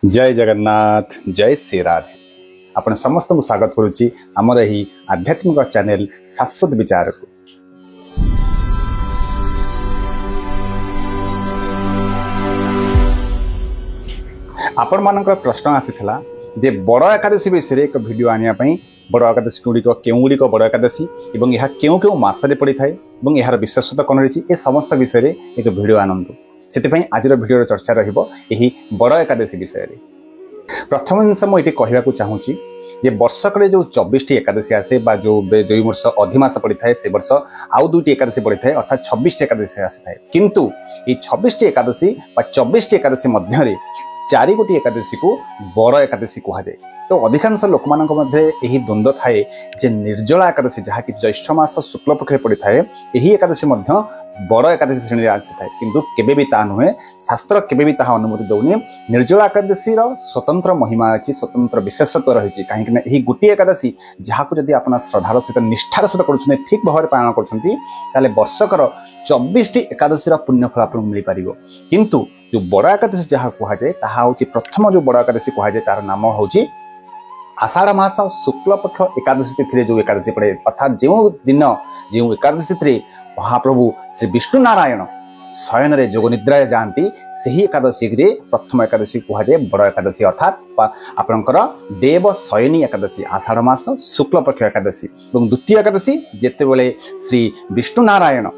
जय जगन्नाथ जय श्री राधे आपण समस्त को स्वागत करुच्ची आमर ही आध्यात्मिक चैनल शाश्वत विचार को। आपण मानक प्रश्न आसीथिला जे बड़ एकादशी विषय एक वीडियो आनिया पई बड़ एकादशी गुड़िक केउगुड़िक बड़ एकादशी एवं यह केउ केउ मासरे पड़ी थाए एवं यार विशेषता कौन रही ए समस्त विषय एक वीडियो आनंद से आज वीडियो चर्चा रही बड़ एकादशी विषय रे। प्रथम जिनस मुझे कहवाक चाहूँगी जे वर्षक जो 24 एकादशी आसे बा जो वर्ष अधिमास पड़ी थाए से वर्ष आउ 2 एकादशी पड़ी थाए अर्थात 26 एकादशी आसी थाए किंतु ये 26 एकादशी बा 24 एकादशी मध्य 4 गोटी एकादशी को बड़ एकादशी कह जाए। तो अधिकांश लोक मानक मध्य यही द्वंद्व थाए जे निर्जला एकादशी जहाँ कि ज्येष्ठ मास शुक्ल पक्ष पड़ी थाए यही एकादशी मध्य बड़ एकादशी श्रेणी आसी थाए किंतु केबे भी ता नुहे शास्त्र केबे भी ता अनुमति दौनी। निर्जला एकादशी स्वतंत्र महिमा अच्छी स्वतंत्र विशेषत्व रही कहीं गोटे एकादशी जहाँ को जब आप श्रद्धार सहित निष्ठार सहित कर ठीक भाव में पालन कर वर्षकर 24 एकादशी पुण्यफल आपको मिल पार किंतु जो बड़ एकादशी जहाँ कहुए ताहा प्रथम जो बड़ एकादशी कहुए तार नाम हूँ आषाढ़ मास शुक्ल पक्ष एकादशी तिथि जो एकादशी पड़े अर्थात जो दिन जो एकादशी तिथि महाप्रभु श्री विष्णु नारायण शयन रे जोग निद्रा जाती से ही एकादशी प्रथम एकादशी कहुए बड़ एकादशी अर्थात आपणकर देव शयनी एकादशी आषाढ़ मास शुक्ल पक्ष एकादशी और द्वितीय एकादशी जितेबले श्री विष्णु नारायण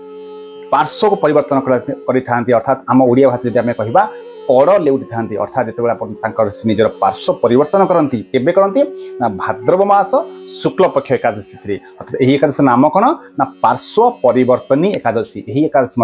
पार्श्व को परिवर्तन कर अर्थात आम ओडिया भाषा जब आम कह पड़ लेउटी था अर्थात जिते निजर पार्श्व परिवर्तन करती केबे करती ना भाद्रव मास शुक्ल पक्ष एकादशी अर्थात यही एकादशी नाम कौन ना पार्श्व परिवर्तनी एकादशी यही एकादशी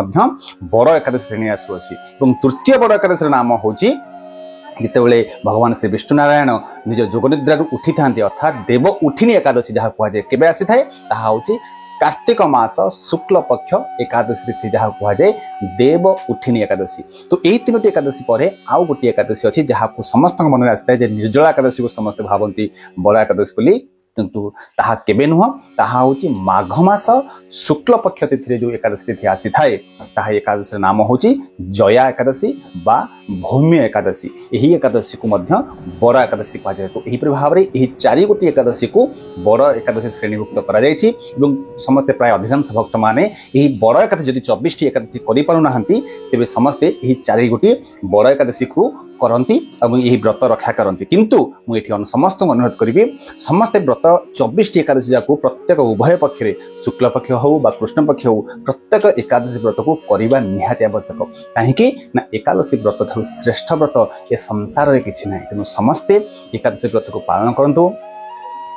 बड़ एकादशी श्रेणी आसुअछि। तृतीय बड़ एकादशी नाम हूँ जितेबले भगवान श्री विष्णु नारायण निज जोगनिद्रा उठी था अर्थात देव उठिनी एकादशी जहाँ कहुए केबे आसी थाए ताहा होछि कार्तिक मास शुक्ल पक्ष एकादशी तिथि जहाँ कहुए देव उठिनी एकादशी। तो यही 3टी एकादशी पर आउ गोटे एकादशी अच्छी जहाँ को समस्त मन में आसी थाए निर्जला एकादशी को समस्त भावती बड़ एकादशी बोली किंतु ताहा केबे नुह ताहा होची माघ मास शुक्ल पक्ष तिथि जो एकादशी तिथि आसी थाए ताहा एकादशी नाम होची जया एकादशी बा भौम्य एकादशी यही एकादशी को मध्य बड़ एकादशी कह जाए। तो यही भाव में यही 4 गोटी एकादशी को बड़ एकादशी श्रेणीभुक्त करा जायछि एवं समस्ते प्राय अधिकांश भक्त माने यही बड़ एकादशी जदि 24 एकादशी करि पारु नाहंती तेबे समस्ते यही 4 गोटी बड़ एकादशी को करती और यही व्रत रक्षा करती किंतु मुझे समस्त अनुरोध करी समस्ते व्रत 24 एकादशी जाक प्रत्येक उभय पक्ष शुक्ल पक्ष हो बा कृष्ण पक्ष हो प्रत्येक एकादशी व्रत को करवा निहाती आवश्यक कहीं ना एकादशी व्रत ठार श्रेष्ठ व्रत ए संसार में किसी ना तेणु समस्ते एकादशी व्रत को पालन करूँ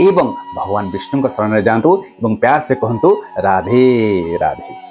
एवं भगवान विष्णु शरण में जातु प्यार से कहतु राधे राधे।